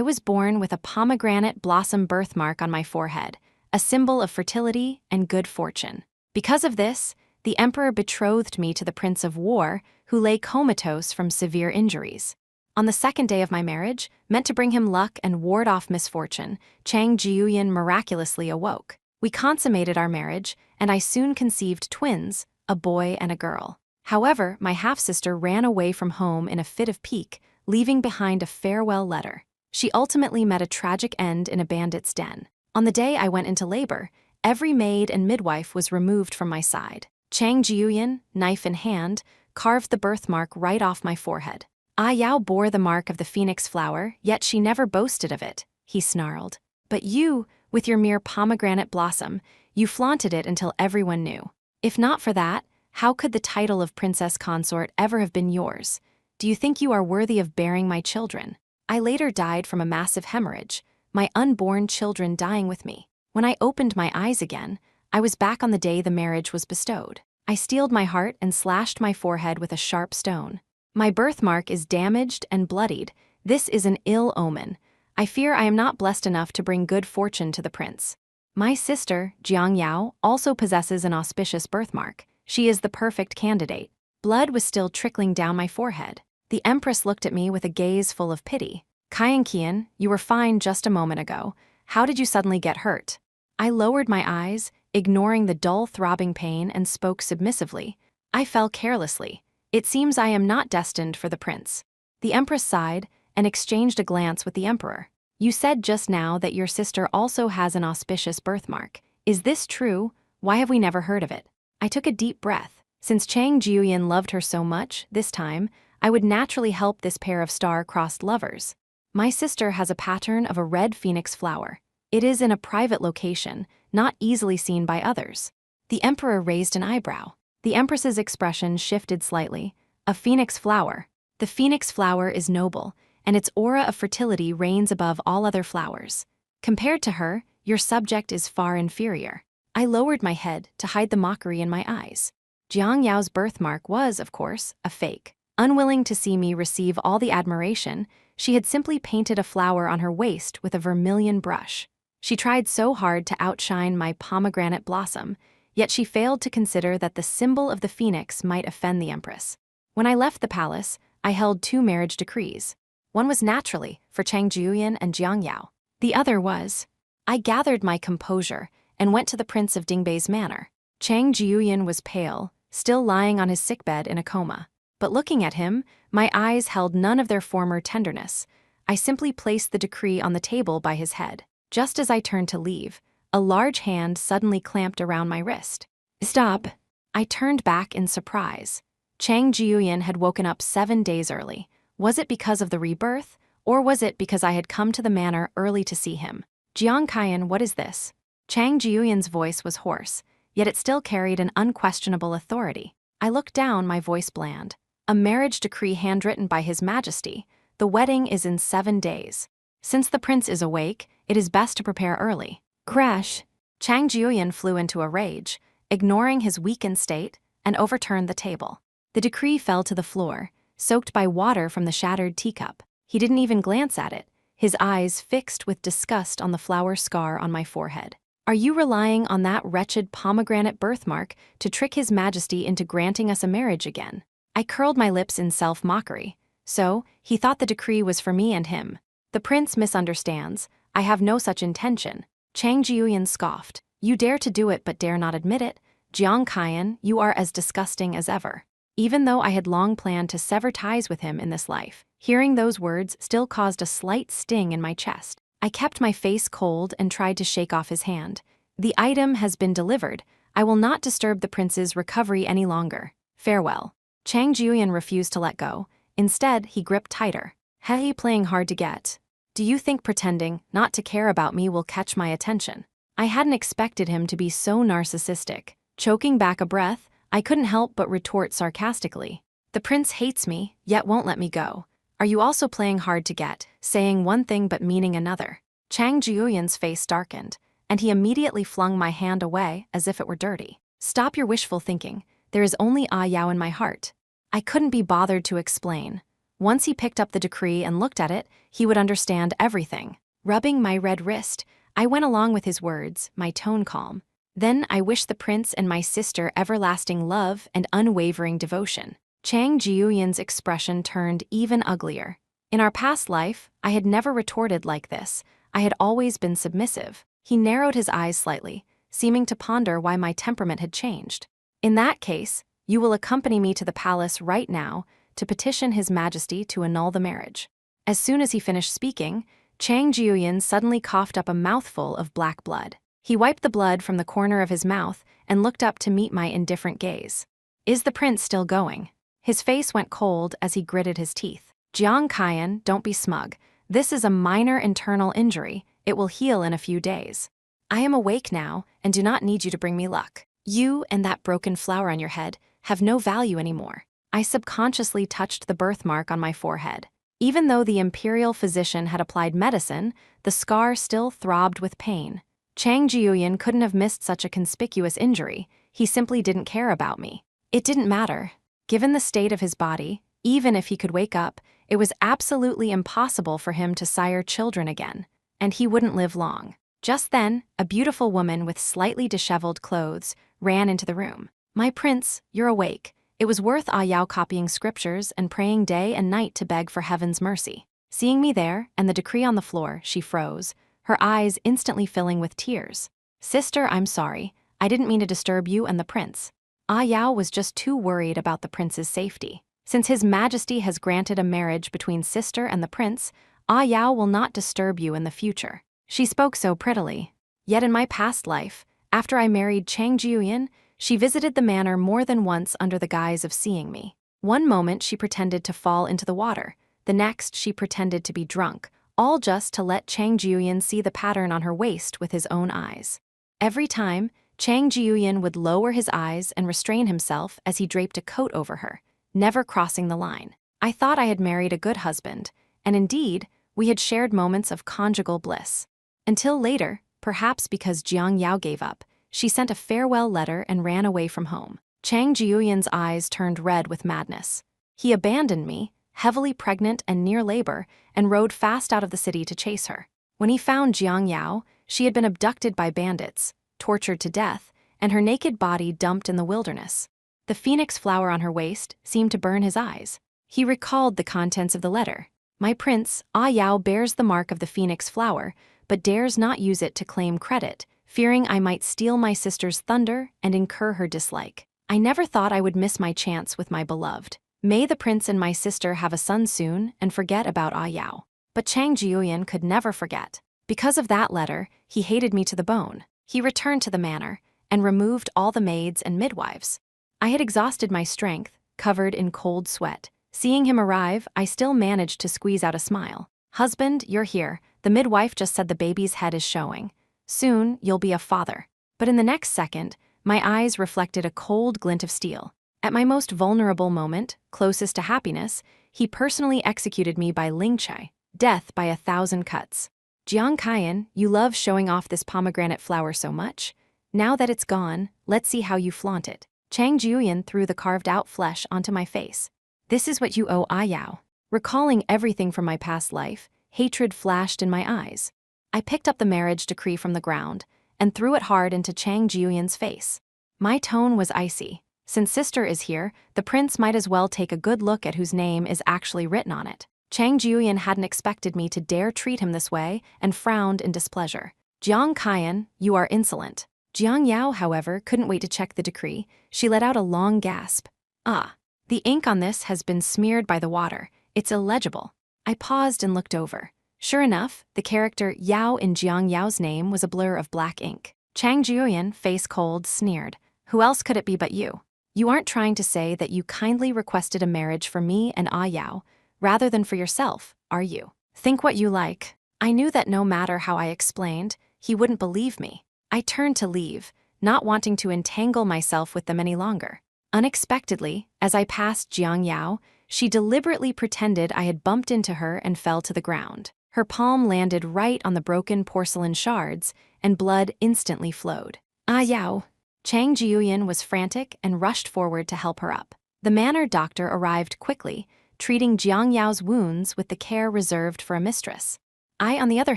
I was born with a pomegranate blossom birthmark on my forehead, a symbol of fertility and good fortune. Because of this, the emperor betrothed me to the Prince of War, who lay comatose from severe injuries. On the second day of my marriage, meant to bring him luck and ward off misfortune, Chang Jiuyan miraculously awoke. We consummated our marriage, and I soon conceived twins, a boy and a girl. However, my half-sister ran away from home in a fit of pique, leaving behind a farewell letter. She ultimately met a tragic end in a bandit's den. On the day I went into labor, every maid and midwife was removed from my side. Chang Jiuyan, knife in hand, carved the birthmark right off my forehead. Ah Yao bore the mark of the phoenix flower, yet she never boasted of it, he snarled. But you, with your mere pomegranate blossom, you flaunted it until everyone knew. If not for that, how could the title of princess consort ever have been yours? Do you think you are worthy of bearing my children? I later died from a massive hemorrhage, my unborn children dying with me. When I opened my eyes again, I was back on the day the marriage was bestowed. I steeled my heart and slashed my forehead with a sharp stone. My birthmark is damaged and bloodied. This is an ill omen. I fear I am not blessed enough to bring good fortune to the prince. My sister, Jiang Yao, also possesses an auspicious birthmark. She is the perfect candidate. Blood was still trickling down my forehead. The empress looked at me with a gaze full of pity. Qian, you were fine just a moment ago. How did you suddenly get hurt? I lowered my eyes, ignoring the dull throbbing pain, and spoke submissively. I fell carelessly. It seems I am not destined for the prince. The empress sighed and exchanged a glance with the emperor. You said just now that your sister also has an auspicious birthmark. Is this true? Why have we never heard of it? I took a deep breath. Since Chang Jiuyan loved her so much, this time, I would naturally help this pair of star-crossed lovers. My sister has a pattern of a red phoenix flower. It is in a private location, not easily seen by others. The emperor raised an eyebrow. The empress's expression shifted slightly. A phoenix flower. The phoenix flower is noble, and its aura of fertility reigns above all other flowers. Compared to her, your subject is far inferior. I lowered my head to hide the mockery in my eyes. Jiang Yao's birthmark was, of course, a fake. Unwilling to see me receive all the admiration, she had simply painted a flower on her waist with a vermilion brush. She tried so hard to outshine my pomegranate blossom, yet she failed to consider that the symbol of the phoenix might offend the empress. When I left the palace, I held two marriage decrees. One was naturally for Chang Jiuyan and Jiang Yao. The other was, I gathered my composure and went to the prince of Dingbei's manor. Chang Jiuyan was pale, still lying on his sickbed in a coma. But looking at him, my eyes held none of their former tenderness. I simply placed the decree on the table by his head. Just as I turned to leave, a large hand suddenly clamped around my wrist. Stop! I turned back in surprise. Chang Jiuyan had woken up 7 days early. Was it because of the rebirth, or was it because I had come to the manor early to see him? Qian, what is this? Chang Jiuyan's voice was hoarse, yet it still carried an unquestionable authority. I looked down, my voice bland. A marriage decree handwritten by His Majesty. The wedding is in 7 days. Since the prince is awake, it is best to prepare early. Crash! Chang Jiuyan flew into a rage, ignoring his weakened state, and overturned the table. The decree fell to the floor, soaked by water from the shattered teacup. He didn't even glance at it, his eyes fixed with disgust on the flower scar on my forehead. Are you relying on that wretched pomegranate birthmark to trick His Majesty into granting us a marriage again? I curled my lips in self-mockery. So, he thought the decree was for me and him. The prince misunderstands. I have no such intention. Chang Jiuyan scoffed. You dare to do it but dare not admit it. Qian, you are as disgusting as ever. Even though I had long planned to sever ties with him in this life, hearing those words still caused a slight sting in my chest. I kept my face cold and tried to shake off his hand. The item has been delivered. I will not disturb the prince's recovery any longer. Farewell. Chang Jiuyan refused to let go. Instead, he gripped tighter. Hey, playing hard to get. Do you think pretending not to care about me will catch my attention? I hadn't expected him to be so narcissistic. Choking back a breath, I couldn't help but retort sarcastically. The prince hates me, yet won't let me go. Are you also playing hard to get, saying one thing but meaning another? Chang Jiuyan's face darkened, and he immediately flung my hand away as if it were dirty. Stop your wishful thinking. There is only Ah Yao in my heart. I couldn't be bothered to explain. Once he picked up the decree and looked at it, he would understand everything. Rubbing my red wrist, I went along with his words, my tone calm. Then I wish the prince and my sister everlasting love and unwavering devotion. Chang Jiuyan's expression turned even uglier. In our past life, I had never retorted like this. I had always been submissive. He narrowed his eyes slightly, seeming to ponder why my temperament had changed. In that case, you will accompany me to the palace right now to petition His Majesty to annul the marriage. As soon as he finished speaking, Chang Jiuyan suddenly coughed up a mouthful of black blood. He wiped the blood from the corner of his mouth and looked up to meet my indifferent gaze. Is the prince still going? His face went cold as he gritted his teeth. Jiang Qian, don't be smug. This is a minor internal injury. It will heal in a few days. I am awake now and do not need you to bring me luck. You and that broken flower on your head have no value anymore. I subconsciously touched the birthmark on my forehead. Even though the imperial physician had applied medicine, the scar still throbbed with pain. Chang Jiuyan couldn't have missed such a conspicuous injury. He simply didn't care about me. It didn't matter. Given the state of his body, even if he could wake up, it was absolutely impossible for him to sire children again, and he wouldn't live long. Just then, a beautiful woman with slightly disheveled clothes ran into the room. My prince, you're awake. It was worth Yao copying scriptures and praying day and night to beg for heaven's mercy. Seeing me there and the decree on the floor, she froze, her eyes instantly filling with tears. Sister, I'm sorry. I didn't mean to disturb you and the prince. Yao was just too worried about the prince's safety. Since His Majesty has granted a marriage between sister and the prince, Yao will not disturb you in the future. She spoke so prettily. Yet in my past life, after I married Chang Jiuyan, she visited the manor more than once under the guise of seeing me. One moment she pretended to fall into the water, the next she pretended to be drunk, all just to let Chang Jiuyan see the pattern on her waist with his own eyes. Every time, Chang Jiuyan would lower his eyes and restrain himself as he draped a coat over her, never crossing the line. I thought I had married a good husband, and indeed, we had shared moments of conjugal bliss. Until later, perhaps because Jiang Yao gave up, she sent a farewell letter and ran away from home. Chang Jiuyan's eyes turned red with madness. He abandoned me, heavily pregnant and near labor, and rode fast out of the city to chase her. When he found Jiang Yao, she had been abducted by bandits, tortured to death, and her naked body dumped in the wilderness. The phoenix flower on her waist seemed to burn his eyes. He recalled the contents of the letter. My prince, Yao bears the mark of the phoenix flower, but dares not use it to claim credit, fearing I might steal my sister's thunder and incur her dislike. I never thought I would miss my chance with my beloved. May the prince and my sister have a son soon and forget about Yao. But Chang Jiuyan could never forget. Because of that letter, he hated me to the bone. He returned to the manor and removed all the maids and midwives. I had exhausted my strength, covered in cold sweat. Seeing him arrive, I still managed to squeeze out a smile. Husband, you're here. The midwife just said the baby's head is showing. Soon, you'll be a father. But in the next second, my eyes reflected a cold glint of steel. At my most vulnerable moment, closest to happiness, he personally executed me by Lingchai, death by 1,000 cuts. Jiang Qian, you love showing off this pomegranate flower so much. Now that it's gone, let's see how you flaunt it. Chang Jiuyan threw the carved-out flesh onto my face. This is what you owe Yao. Recalling everything from my past life, hatred flashed in my eyes. I picked up the marriage decree from the ground and threw it hard into Chang Jiuyan's face. My tone was icy. Since sister is here, the prince might as well take a good look at whose name is actually written on it. Chang Jiuyan hadn't expected me to dare treat him this way and frowned in displeasure. Jiang Qian, you are insolent. Jiang Yao, however, couldn't wait to check the decree. She let out a long gasp. The ink on this has been smeared by the water. It's illegible. I paused and looked over. Sure enough, the character Yao in Jiang Yao's name was a blur of black ink. Chang Jiuyan, face cold, sneered. Who else could it be but you? You aren't trying to say that you kindly requested a marriage for me and Yao, rather than for yourself, are you? Think what you like. I knew that no matter how I explained, he wouldn't believe me. I turned to leave, not wanting to entangle myself with them any longer. Unexpectedly, as I passed Jiang Yao, she deliberately pretended I had bumped into her and fell to the ground. Her palm landed right on the broken porcelain shards, and blood instantly flowed. Yao! Chang Jiuyan was frantic and rushed forward to help her up. The manor doctor arrived quickly, treating Jiang Yao's wounds with the care reserved for a mistress. I, on the other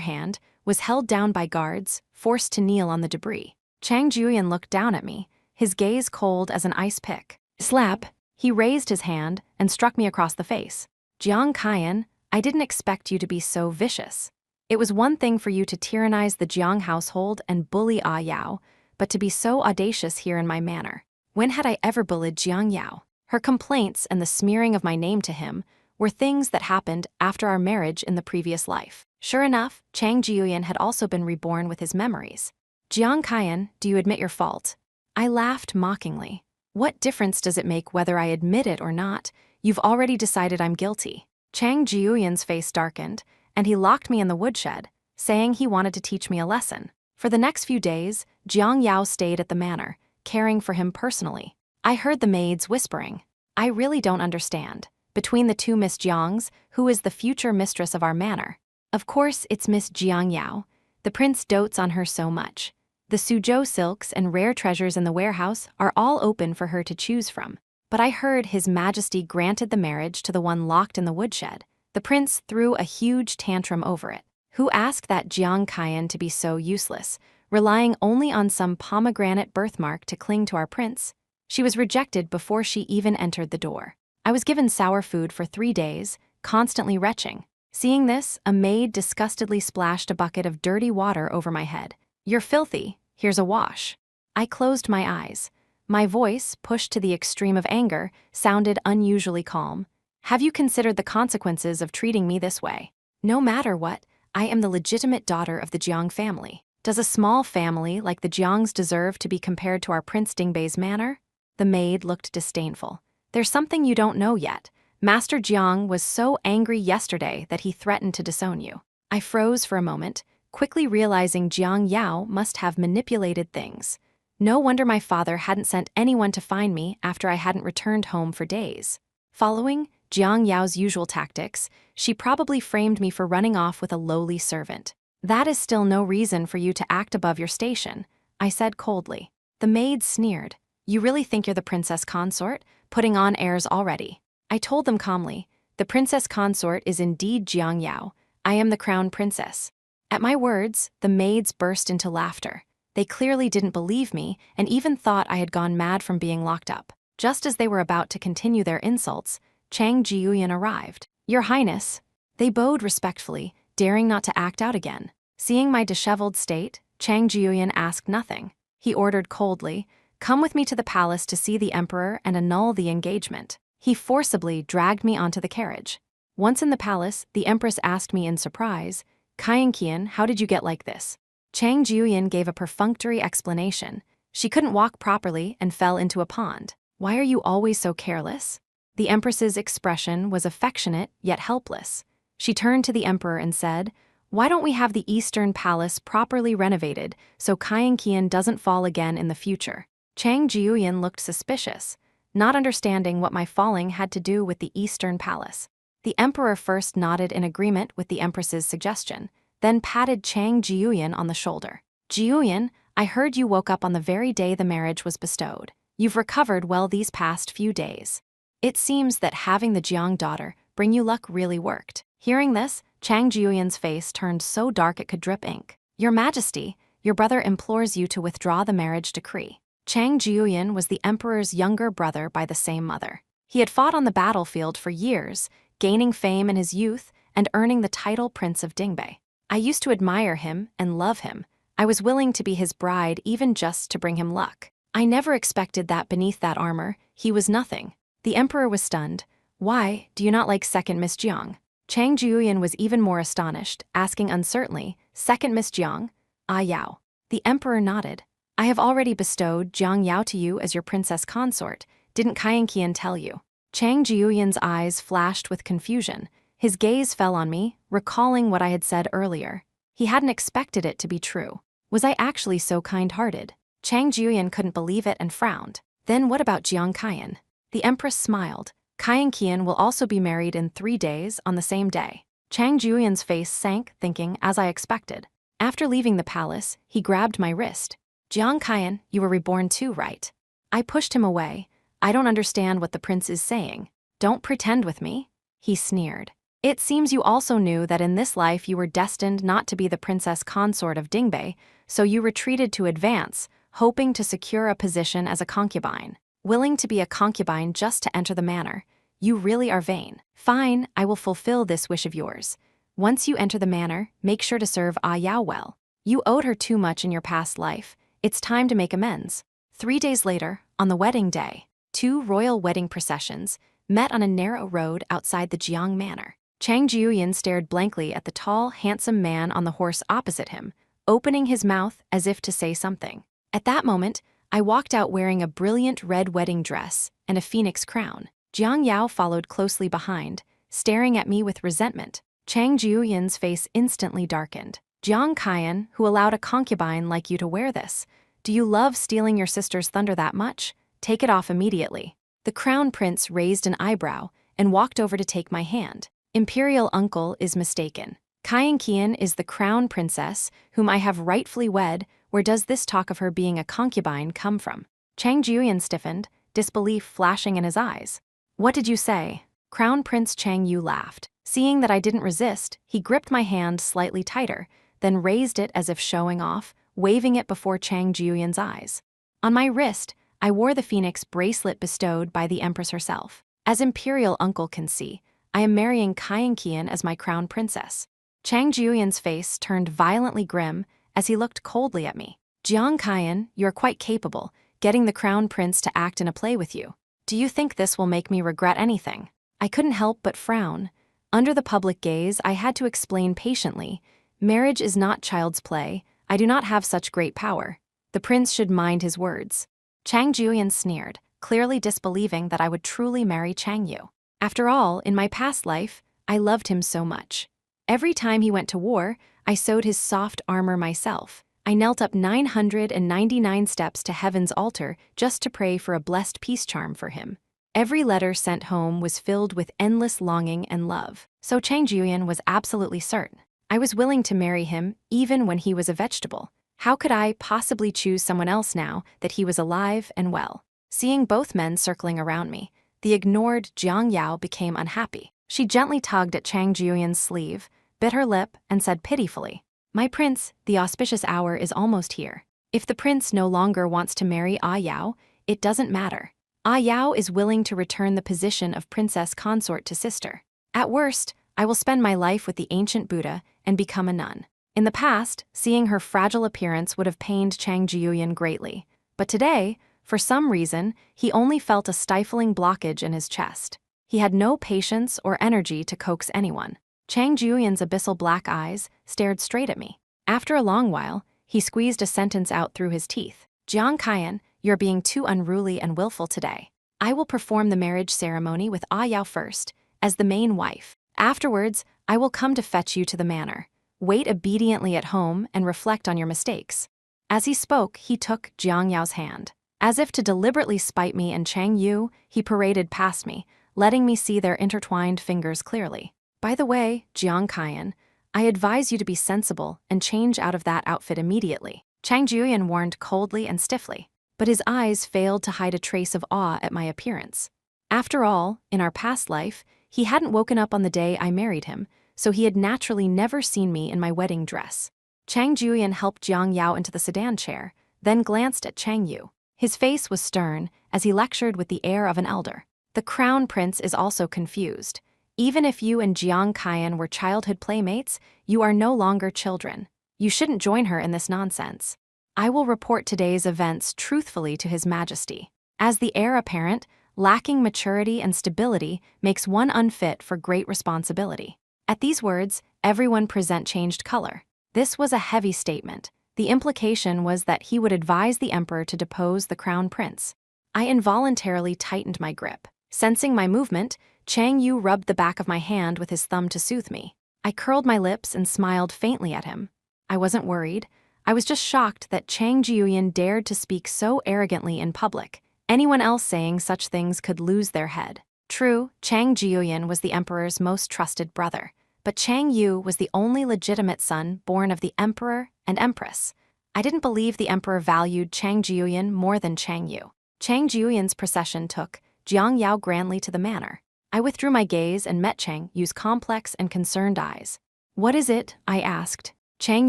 hand, was held down by guards, forced to kneel on the debris. Chang Juyan looked down at me, his gaze cold as an ice pick. Slap! He raised his hand and struck me across the face. Jiang Kaiyan, I didn't expect you to be so vicious. It was one thing for you to tyrannize the Jiang household and bully Ah Yao, but to be so audacious here in my manor. When had I ever bullied Jiang Yao? Her complaints and the smearing of my name to him were things that happened after our marriage in the previous life. Sure enough, Chang Jiuyan had also been reborn with his memories. Jiang Kaiyan, do you admit your fault? I laughed mockingly. What difference does it make whether I admit it or not? You've already decided I'm guilty. Chang Jiuyan's face darkened, and he locked me in the woodshed, saying he wanted to teach me a lesson. For the next few days, Jiang Yao stayed at the manor, caring for him personally. I heard the maids whispering. I really don't understand. Between the two Miss Jiangs, who is the future mistress of our manor? Of course, it's Miss Jiang Yao. The prince dotes on her so much. The Suzhou silks and rare treasures in the warehouse are all open for her to choose from. But I heard His Majesty granted the marriage to the one locked in the woodshed. The prince threw a huge tantrum over it. Who asked that Jiang Kaiyan to be so useless, relying only on some pomegranate birthmark to cling to our prince? She was rejected before she even entered the door. I was given sour food for 3 days, constantly retching. Seeing this, a maid disgustedly splashed a bucket of dirty water over my head. You're filthy, here's a wash. I closed my eyes. My voice, pushed to the extreme of anger, sounded unusually calm. Have you considered the consequences of treating me this way? No matter what, I am the legitimate daughter of the Jiang family. Does a small family like the Jiangs deserve to be compared to our Prince Dingbei's manor? The maid looked disdainful. There's something you don't know yet. Master Jiang was so angry yesterday that he threatened to disown you. I froze for a moment, quickly realizing Jiang Yao must have manipulated things. No wonder my father hadn't sent anyone to find me after I hadn't returned home for days. Following Jiang Yao's usual tactics, she probably framed me for running off with a lowly servant. That is still no reason for you to act above your station, I said coldly. The maid sneered. You really think you're the princess consort, putting on airs already? I told them calmly, the princess consort is indeed Jiang Yao. I am the crown princess. At my words, the maids burst into laughter. They clearly didn't believe me and even thought I had gone mad from being locked up. Just as they were about to continue their insults, Chang Jiuyan arrived. Your Highness. They bowed respectfully, daring not to act out again. Seeing my disheveled state, Chang Jiuyan asked nothing. He ordered coldly, come with me to the palace to see the emperor and annul the engagement. He forcibly dragged me onto the carriage. Once in the palace, the empress asked me in surprise, Kaiyan, how did you get like this? Chang Jiuyan gave a perfunctory explanation. She couldn't walk properly and fell into a pond. Why are you always so careless? The empress's expression was affectionate yet helpless. She turned to the emperor and said, why don't we have the Eastern Palace properly renovated so Kaiyan doesn't fall again in the future? Chang Jiuyan looked suspicious, not understanding what my falling had to do with the Eastern Palace. The emperor first nodded in agreement with the empress's suggestion, then patted Chang Jiuyan on the shoulder. Jiuyan, I heard you woke up on the very day the marriage was bestowed. You've recovered well these past few days. It seems that having the Jiang daughter bring you luck really worked. Hearing this, Chang Jiuyan's face turned so dark it could drip ink. Your Majesty, your brother implores you to withdraw the marriage decree. Chang Jiuyan was the emperor's younger brother by the same mother. He had fought on the battlefield for years, gaining fame in his youth and earning the title Prince of Dingbei. I used to admire him and love him. I was willing to be his bride even just to bring him luck. I never expected that beneath that armor, he was nothing. The emperor was stunned. Why, do you not like second Miss Jiang? Chang Jiuyan was even more astonished, asking uncertainly, second Miss Jiang? Ah Yao. The emperor nodded. I have already bestowed Jiang Yao to you as your princess consort. Didn't Kaiyan tell you? Chang Jiuyan's eyes flashed with confusion. His gaze fell on me, recalling what I had said earlier. He hadn't expected it to be true. Was I actually so kind-hearted? Chang Jiuyan couldn't believe it and frowned. Then what about Jiang Kaiyan? The empress smiled. Kaiyan will also be married in 3 days on the same day. Chang Jiuyan's face sank, thinking, as I expected. After leaving the palace, he grabbed my wrist. Jiang Kaiyan, you were reborn too, right? I pushed him away. I don't understand what the prince is saying. Don't pretend with me. he sneered. It seems you also knew that in this life you were destined not to be the princess consort of Dingbei, so you retreated to advance, hoping to secure a position as a concubine. Willing to be a concubine just to enter the manor. You really are vain. Fine, I will fulfill this wish of yours. Once you enter the manor, make sure to serve Ah Yao well. You owed her too much in your past life. It's time to make amends. 3 days later, on the wedding day, 2 royal wedding processions met on a narrow road outside the Jiang Manor. Chang Jiuyan stared blankly at the tall, handsome man on the horse opposite him, opening his mouth as if to say something. At that moment, I walked out wearing a brilliant red wedding dress and a phoenix crown. Jiang Yao followed closely behind, staring at me with resentment. Chang Jiuyan's face instantly darkened. Jiang Kaiyan, who allowed a concubine like you to wear this? Do you love stealing your sister's thunder that much? Take it off immediately. The crown prince raised an eyebrow and walked over to take my hand. Imperial uncle is mistaken. Kaiyan Qian is the crown princess, whom I have rightfully wed. Where does this talk of her being a concubine come from? Chang Jiuyan stiffened, disbelief flashing in his eyes. What did you say? Crown Prince Chang Yu laughed. Seeing that I didn't resist, he gripped my hand slightly tighter, then raised it as if showing off, waving it before Chang Jiuyan's eyes. On my wrist, I wore the phoenix bracelet bestowed by the empress herself. As imperial uncle can see, I am marrying Kaiyan Qian as my crown princess. Chang Jiuyan's face turned violently grim as he looked coldly at me. Jiang Kaiyan, you're quite capable, getting the crown prince to act in a play with you. Do you think this will make me regret anything? I couldn't help but frown. Under the public gaze, I had to explain patiently, marriage is not child's play. I do not have such great power. The prince should mind his words. Chang Jiuyan sneered, clearly disbelieving that I would truly marry Chang Yu. After all, in my past life, I loved him so much. Every time he went to war, I sewed his soft armor myself. I knelt up 999 steps to heaven's altar just to pray for a blessed peace charm for him. Every letter sent home was filled with endless longing and love. So Chang Jiuyan was absolutely certain. I was willing to marry him even when he was a vegetable. How could I possibly choose someone else now that he was alive and well? Seeing both men circling around me, the ignored Jiang Yao became unhappy. She gently tugged at Chang Jiuyan's sleeve, bit her lip, and said pitifully, "My prince, the auspicious hour is almost here. If the prince no longer wants to marry Ah Yao, it doesn't matter. Ah Yao is willing to return the position of princess consort to sister. At worst, I will spend my life with the ancient Buddha and become a nun." In the past, seeing her fragile appearance would have pained Chang Jiuyan greatly, but today, for some reason, he only felt a stifling blockage in his chest. He had no patience or energy to coax anyone. Chang Jiuyan's abyssal black eyes stared straight at me. After a long while, he squeezed a sentence out through his teeth. "Jiang Kaiyan, you're being too unruly and willful today. I will perform the marriage ceremony with Ah Yao first, as the main wife. Afterwards, I will come to fetch you to the manor. Wait obediently at home and reflect on your mistakes." As he spoke, he took Jiang Yao's hand. As if to deliberately spite me and Chang Yu, he paraded past me, letting me see their intertwined fingers clearly. "By the way, Jiang Kaiyan, I advise you to be sensible and change out of that outfit immediately." Chang Jiuyan warned coldly and stiffly, but his eyes failed to hide a trace of awe at my appearance. After all, in our past life, he hadn't woken up on the day I married him, so he had naturally never seen me in my wedding dress. Chang Jiuyan helped Jiang Yao into the sedan chair, then glanced at Chang Yu. His face was stern as he lectured with the air of an elder. "The crown prince is also confused. Even if you and Jiang Kaiyan were childhood playmates, you are no longer children. You shouldn't join her in this nonsense. I will report today's events truthfully to His Majesty. As the heir apparent, lacking maturity and stability makes one unfit for great responsibility." At these words, everyone present changed color. This was a heavy statement. The implication was that he would advise the emperor to depose the crown prince. I involuntarily tightened my grip. Sensing my movement, Chang Yu rubbed the back of my hand with his thumb to soothe me. I curled my lips and smiled faintly at him. I wasn't worried. I was just shocked that Chang Jiuyan dared to speak so arrogantly in public. Anyone else saying such things could lose their head. True, Chang Jiuyan was the emperor's most trusted brother, but Chang Yu was the only legitimate son born of the emperor and empress. I didn't believe the emperor valued Chang Jiuyan more than Chang Yu. Chang Jiuyan's procession took Jiang Yao grandly to the manor. I withdrew my gaze and met Chang Yu's complex and concerned eyes. "What is it?" I asked. Chang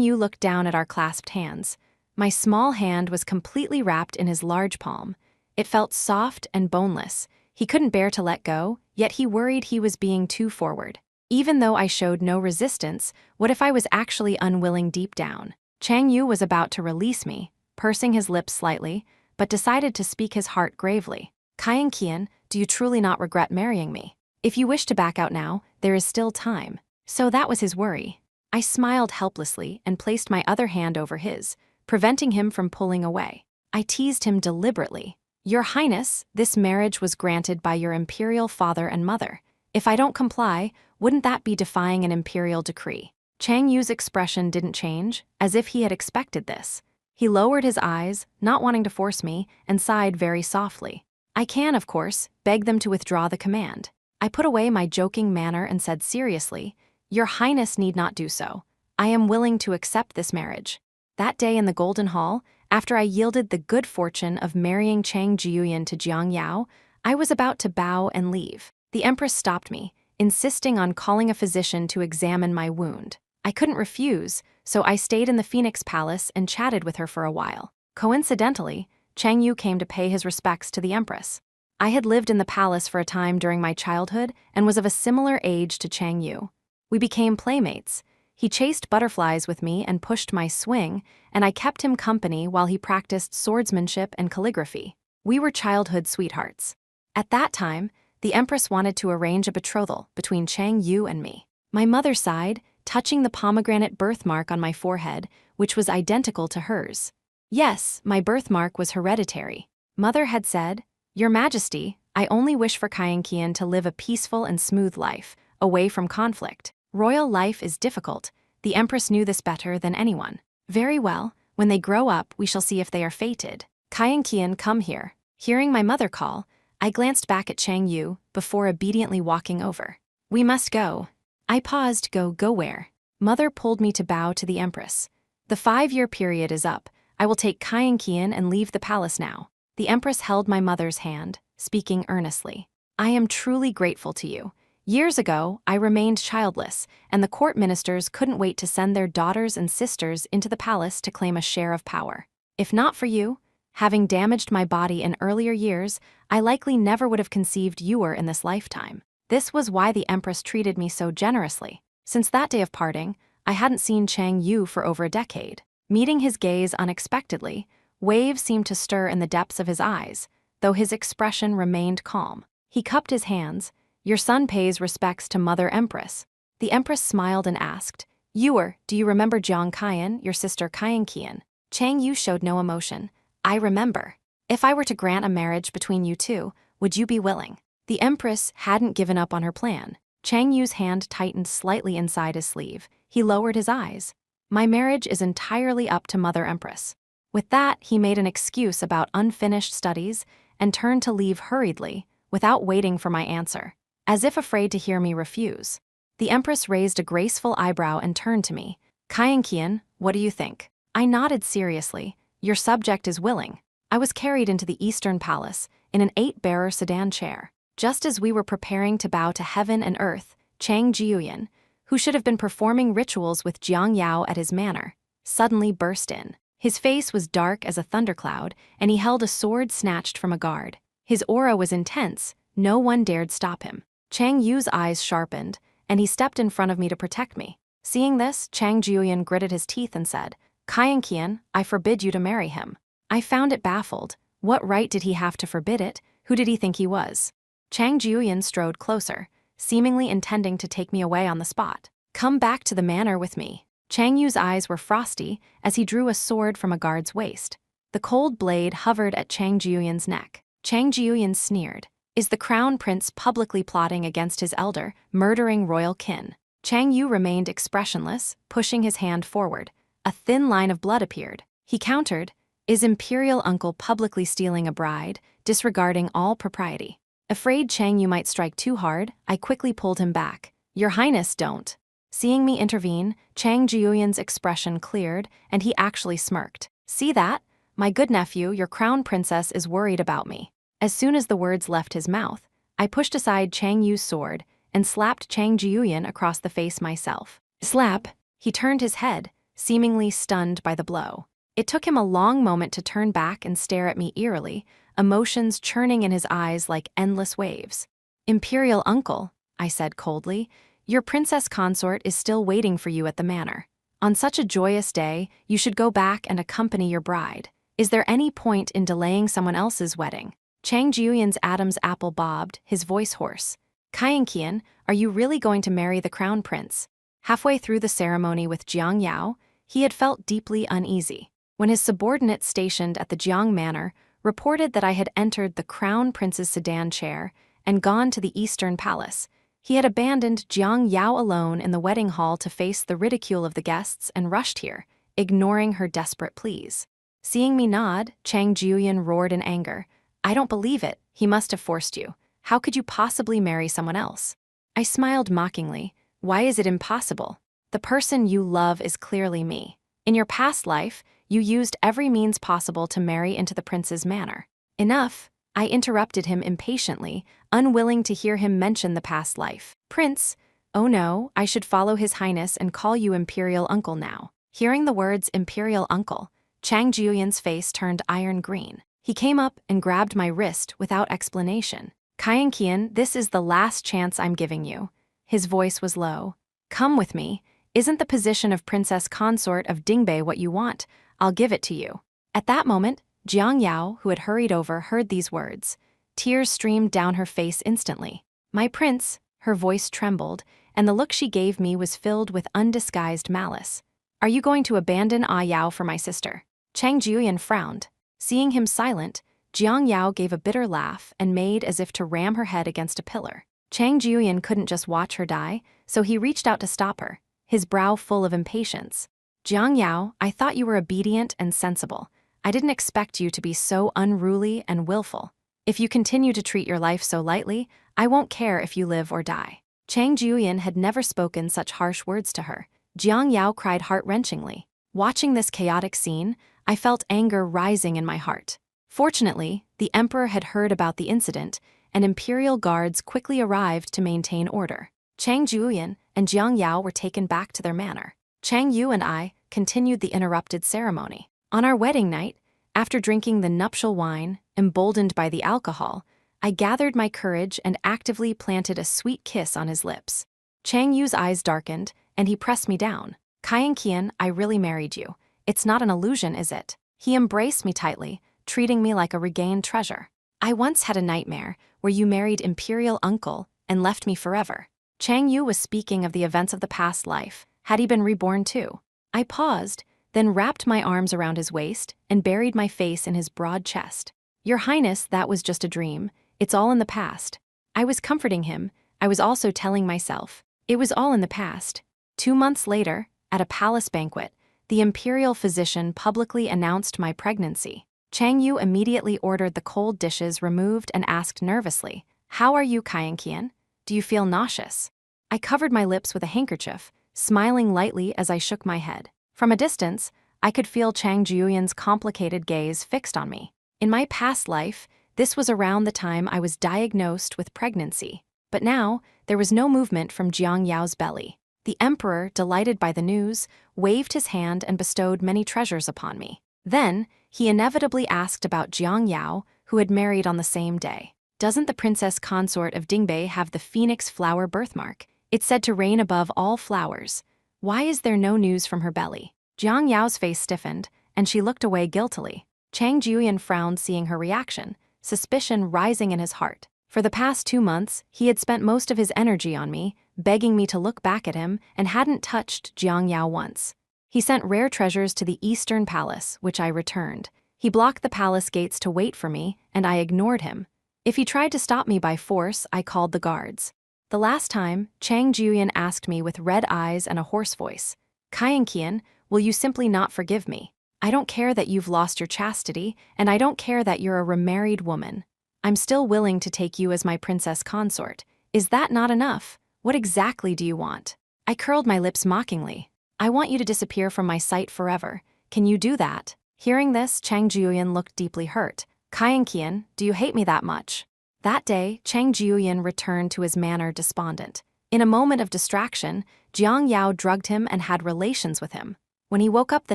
Yu looked down at our clasped hands. My small hand was completely wrapped in his large palm. It felt soft and boneless. He couldn't bear to let go, yet he worried he was being too forward. Even though I showed no resistance, what if I was actually unwilling deep down? Chang Yu was about to release me, pursing his lips slightly, but decided to speak his heart gravely. "Kyan Kian, do you truly not regret marrying me? If you wish to back out now, there is still time." So that was his worry. I smiled helplessly and placed my other hand over his, preventing him from pulling away. I teased him deliberately. "Your Highness, this marriage was granted by your imperial father and mother. If I don't comply, wouldn't that be defying an imperial decree?" Chang Yu's expression didn't change, as if he had expected this. He lowered his eyes, not wanting to force me, and sighed very softly. "I can, of course, beg them to withdraw the command." I put away my joking manner and said seriously, "Your Highness need not do so. I am willing to accept this marriage." That day in the Golden Hall, after I yielded the good fortune of marrying Chang Jiuyan to Jiang Yao, I was about to bow and leave. The Empress stopped me, insisting on calling a physician to examine my wound. I couldn't refuse, so I stayed in the Phoenix Palace and chatted with her for a while. Coincidentally, Chang Yu came to pay his respects to the Empress. I had lived in the palace for a time during my childhood and was of a similar age to Chang Yu. We became playmates. He chased butterflies with me and pushed my swing, and I kept him company while he practiced swordsmanship and calligraphy. We were childhood sweethearts. At that time, the Empress wanted to arrange a betrothal between Chang Yu and me. My mother sighed, touching the pomegranate birthmark on my forehead, which was identical to hers. Yes, my birthmark was hereditary. Mother had said, "Your Majesty, I only wish for Kyan Kian to live a peaceful and smooth life, away from conflict. Royal life is difficult. The Empress knew this better than anyone." "Very well, when they grow up, we shall see if they are fated. Kyan Kian, come here." Hearing my mother call, I glanced back at Chang Yu before obediently walking over. "We must go." I paused. Go where?" Mother pulled me to bow to the Empress. "The 5-year period is up. I will take Kyan Kian and leave the palace now." The Empress held my mother's hand, speaking earnestly. "I am truly grateful to you. Years ago, I remained childless, and the court ministers couldn't wait to send their daughters and sisters into the palace to claim a share of power. If not for you, having damaged my body in earlier years, I likely never would have conceived you were in this lifetime." This was why the Empress treated me so generously. Since that day of parting, I hadn't seen Chang Yu for over a decade. Meeting his gaze unexpectedly, waves seemed to stir in the depths of his eyes, though his expression remained calm. He cupped his hands. "Your son pays respects to Mother Empress." The Empress smiled and asked, Do you remember Jiang Kyan, your sister Kyan Kian?" Chang Yu showed no emotion. "I remember. If I were to grant a marriage between you two, would you be willing?" The Empress hadn't given up on her plan. Chang Yu's hand tightened slightly inside his sleeve. He lowered his eyes. "My marriage is entirely up to Mother Empress." With that, he made an excuse about unfinished studies and turned to leave hurriedly, without waiting for my answer, as if afraid to hear me refuse. The Empress raised a graceful eyebrow and turned to me. "Kyan Kian, what do you think?" I nodded seriously. "Your subject is willing." I was carried into the Eastern Palace in an 8-bearer sedan chair. Just as we were preparing to bow to heaven and earth, Chang Jiuyan, who should have been performing rituals with Jiang Yao at his manor, suddenly burst in. His face was dark as a thundercloud, and he held a sword snatched from a guard. His aura was intense. No one dared stop him. Chang Yu's eyes sharpened, and he stepped in front of me to protect me. Seeing this, Chang Jiuyan gritted his teeth and said, "Kyan Kian, I forbid you to marry him." I found it baffled. What right did he have to forbid it? Who did he think he was? Chang Jiuyan strode closer, seemingly intending to take me away on the spot. "Come back to the manor with me." Chang Yu's eyes were frosty as he drew a sword from a guard's waist. The cold blade hovered at Chang Jiuyan's neck. Chang Jiuyan sneered. Is the crown prince publicly plotting against his elder, murdering royal kin? Chang Yu remained expressionless, pushing his hand forward. A thin line of blood appeared. He countered, "Is imperial uncle publicly stealing a bride, disregarding all propriety?" Afraid Chang Yu might strike too hard, I quickly pulled him back. "Your Highness, don't." Seeing me intervene, Chang Jiuyan's expression cleared, and he actually smirked. "See that? My good nephew, your crown princess is worried about me." As soon as the words left his mouth, I pushed aside Chang Yu's sword and slapped Chang Jiuyan across the face myself. Slap! He turned his head, seemingly stunned by the blow. It took him a long moment to turn back and stare at me eerily, emotions churning in his eyes like endless waves. "Imperial uncle," I said coldly, "your princess consort is still waiting for you at the manor. On such a joyous day, you should go back and accompany your bride. Is there any point in delaying someone else's wedding?" Chang Jiuyan's Adam's apple bobbed, his voice hoarse. "Qian, are you really going to marry the crown prince?" Halfway through the ceremony with Jiang Yao, he had felt deeply uneasy. When his subordinates stationed at the Jiang Manor reported that I had entered the crown prince's sedan chair and gone to the Eastern Palace, he had abandoned Jiang Yao alone in the wedding hall to face the ridicule of the guests and rushed here, ignoring her desperate pleas. Seeing me nod, Chang Jiuyan roared in anger. "I don't believe it. He must have forced you. How could you possibly marry someone else?" I smiled mockingly. "Why is it impossible? The person you love is clearly me. In your past life, you used every means possible to marry into the prince's manor." "Enough," I interrupted him impatiently, unwilling to hear him mention the past life. "Prince, oh no, I should follow his highness and call you imperial uncle now." Hearing the words imperial uncle, Chang Jiuyan's face turned iron green. He came up and grabbed my wrist without explanation. "Qian, this is the last chance I'm giving you." His voice was low. "Come with me. Isn't the position of princess consort of Dingbei what you want? I'll give it to you." At that moment, Jiang Yao, who had hurried over, heard these words. Tears streamed down her face instantly. "My prince," her voice trembled, and the look she gave me was filled with undisguised malice. "Are you going to abandon Yao for my sister?" Chang Jiuyan frowned. Seeing him silent, Jiang Yao gave a bitter laugh and made as if to ram her head against a pillar. Chang Jiuyan couldn't just watch her die, so he reached out to stop her, his brow full of impatience. "Jiang Yao, I thought you were obedient and sensible. I didn't expect you to be so unruly and willful. If you continue to treat your life so lightly, I won't care if you live or die." Chang Jiuyan had never spoken such harsh words to her. Jiang Yao cried heart-wrenchingly. Watching this chaotic scene, I felt anger rising in my heart. Fortunately, the emperor had heard about the incident, and imperial guards quickly arrived to maintain order. Chang Jiuyan and Jiang Yao were taken back to their manor. Chang Yu and I continued the interrupted ceremony. On our wedding night, after drinking the nuptial wine, emboldened by the alcohol, I gathered my courage and actively planted a sweet kiss on his lips. Chang Yu's eyes darkened, and he pressed me down. "Qian, I really married you. It's not an illusion, is it?" He embraced me tightly, treating me like a regained treasure. "I once had a nightmare where you married imperial uncle and left me forever." Chang Yu was speaking of the events of the past life. Had he been reborn too? I paused, then wrapped my arms around his waist and buried my face in his broad chest. "Your Highness, that was just a dream. It's all in the past." I was comforting him. I was also telling myself, it was all in the past. 2 months later, at a palace banquet, the imperial physician publicly announced my pregnancy. Chang Yu immediately ordered the cold dishes removed and asked nervously, "How are you, Qian? Do you feel nauseous?" I covered my lips with a handkerchief, smiling lightly as I shook my head. From a distance, I could feel Chang Jiuyan's complicated gaze fixed on me. In my past life, this was around the time I was diagnosed with pregnancy. But now, there was no movement from Jiang Yao's belly. The emperor, delighted by the news, waved his hand and bestowed many treasures upon me. Then, he inevitably asked about Jiang Yao, who had married on the same day. "Doesn't the princess consort of Dingbei have the phoenix flower birthmark? It's said to reign above all flowers. Why is there no news from her belly?" Jiang Yao's face stiffened, and she looked away guiltily. Chang Jiuyan frowned, seeing her reaction, suspicion rising in his heart. For the past 2 months, he had spent most of his energy on me, begging me to look back at him, and hadn't touched Jiang Yao once. He sent rare treasures to the Eastern Palace, which I returned. He blocked the palace gates to wait for me, and I ignored him. If he tried to stop me by force, I called the guards. The last time, Chang Jiuyan asked me with red eyes and a hoarse voice, "Qian, will you simply not forgive me? I don't care that you've lost your chastity, and I don't care that you're a remarried woman. I'm still willing to take you as my princess consort. Is that not enough? What exactly do you want?" I curled my lips mockingly. "I want you to disappear from my sight forever. Can you do that?" Hearing this, Chang Jiuyan looked deeply hurt. "Qian, do you hate me that much?" That day, Chang Jiuyan returned to his manor despondent. In a moment of distraction, Jiang Yao drugged him and had relations with him. When he woke up the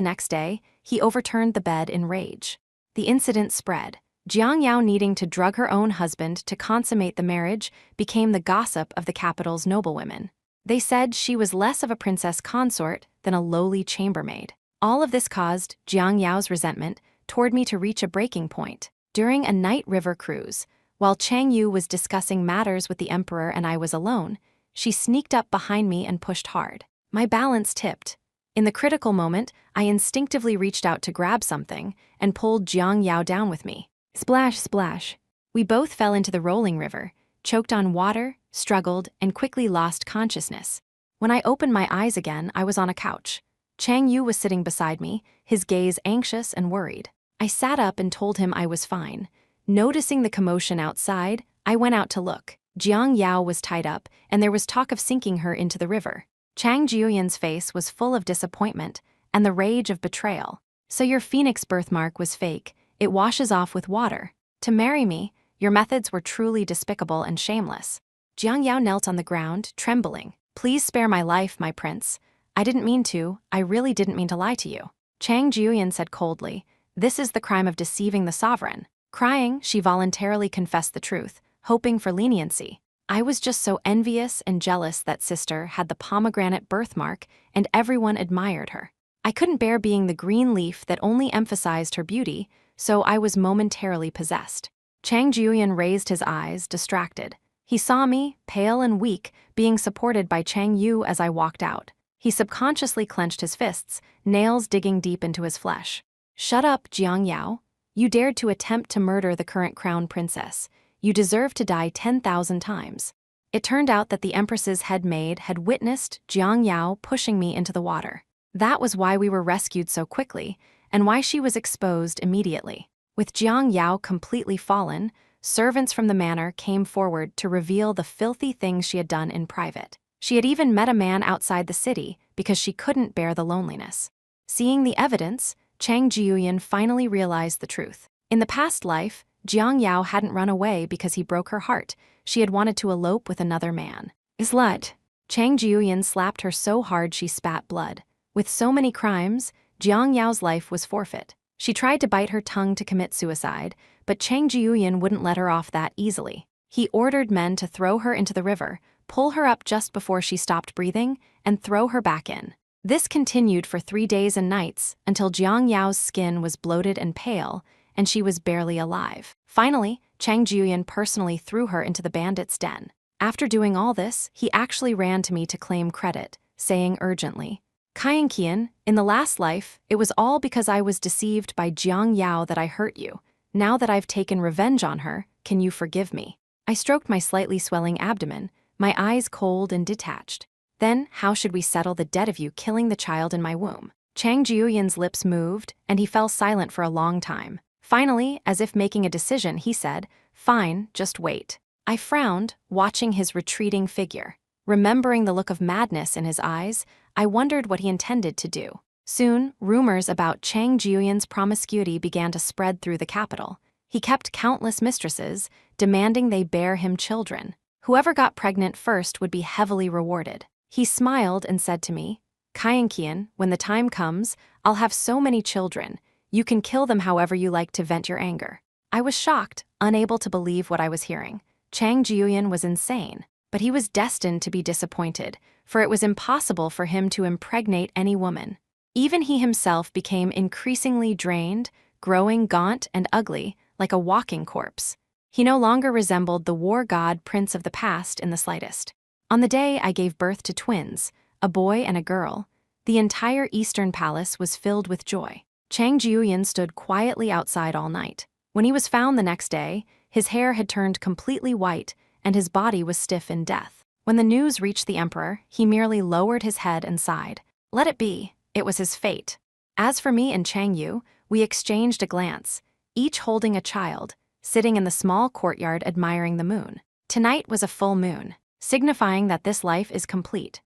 next day, he overturned the bed in rage. The incident spread. Jiang Yao needing to drug her own husband to consummate the marriage became the gossip of the capital's noblewomen. They said she was less of a princess consort than a lowly chambermaid. All of this caused Jiang Yao's resentment toward me to reach a breaking point. During a night river cruise, while Chang Yu was discussing matters with the emperor and I was alone, she sneaked up behind me and pushed hard. My balance tipped. In the critical moment, I instinctively reached out to grab something and pulled Jiang Yao down with me. Splash, splash. We both fell into the rolling river, choked on water, struggled, and quickly lost consciousness. When I opened my eyes again, I was on a couch. Chang Yu was sitting beside me, his gaze anxious and worried. I sat up and told him I was fine. Noticing the commotion outside, I went out to look. Jiang Yao was tied up, and there was talk of sinking her into the river. Chang Jiuyan's face was full of disappointment and the rage of betrayal. So your phoenix birthmark was fake. It washes off with water. To marry me, your methods were truly despicable and shameless. Jiang Yao knelt on the ground, trembling. Please spare my life, my prince. I didn't mean to. I really didn't mean to lie to you. Chang Jiuyan said coldly, this is the crime of deceiving the sovereign. Crying, she voluntarily confessed the truth, hoping for leniency. I was just so envious and jealous that sister had the pomegranate birthmark and everyone admired her. I couldn't bear being the green leaf that only emphasized her beauty, so I was momentarily possessed. Chang Jiuyan raised his eyes, distracted. He saw me, pale and weak, being supported by Chang Yu as I walked out. He subconsciously clenched his fists, nails digging deep into his flesh. Shut up, Jiang Yao. You dared to attempt to murder the current crown princess. You deserve to die 10,000 times. It turned out that the empress's head maid had witnessed Jiang Yao pushing me into the water. That was why we were rescued so quickly, and why she was exposed immediately. With Jiang Yao completely fallen, servants from the manor came forward to reveal the filthy things she had done in private. She had even met a man outside the city because she couldn't bear the loneliness. Seeing the evidence, Chang Jiuyan finally realized the truth. In the past life, Jiang Yao hadn't run away because he broke her heart. She had wanted to elope with another man. Slut. Chang Jiuyan slapped her so hard she spat blood. With so many crimes, Jiang Yao's life was forfeit. She tried to bite her tongue to commit suicide, but Chang Jiuyan wouldn't let her off that easily. He ordered men to throw her into the river, pull her up just before she stopped breathing, and throw her back in. This continued for 3 days and nights until Jiang Yao's skin was bloated and pale, and she was barely alive. Finally, Chang Jiuyan personally threw her into the bandits' den. After doing all this, he actually ran to me to claim credit, saying urgently, Qian, in the last life, it was all because I was deceived by Jiang Yao that I hurt you. Now that I've taken revenge on her, can you forgive me? I stroked my slightly swelling abdomen, my eyes cold and detached. Then, how should we settle the debt of you killing the child in my womb? Chang Jiuyan's lips moved, and he fell silent for a long time. Finally, as if making a decision, he said, Fine, just wait. I frowned, watching his retreating figure. Remembering the look of madness in his eyes, I wondered what he intended to do. Soon, rumors about Chang Jiuyan's promiscuity began to spread through the capital. He kept countless mistresses, demanding they bear him children. Whoever got pregnant first would be heavily rewarded. He smiled and said to me, Qian, when the time comes, I'll have so many children. You can kill them however you like to vent your anger. I was shocked, unable to believe what I was hearing. Chang Jiuyan was insane, but he was destined to be disappointed, for it was impossible for him to impregnate any woman. Even he himself became increasingly drained, growing gaunt and ugly, like a walking corpse. He no longer resembled the war god prince of the past in the slightest. On the day I gave birth to twins, a boy and a girl, the entire eastern palace was filled with joy. Chang Jiuyan stood quietly outside all night. When he was found the next day, his hair had turned completely white and his body was stiff in death. When the news reached the emperor, he merely lowered his head and sighed. Let it be. It was his fate. As for me and Chang Yu, we exchanged a glance, each holding a child, sitting in the small courtyard admiring the moon. Tonight was a full moon, signifying that this life is complete.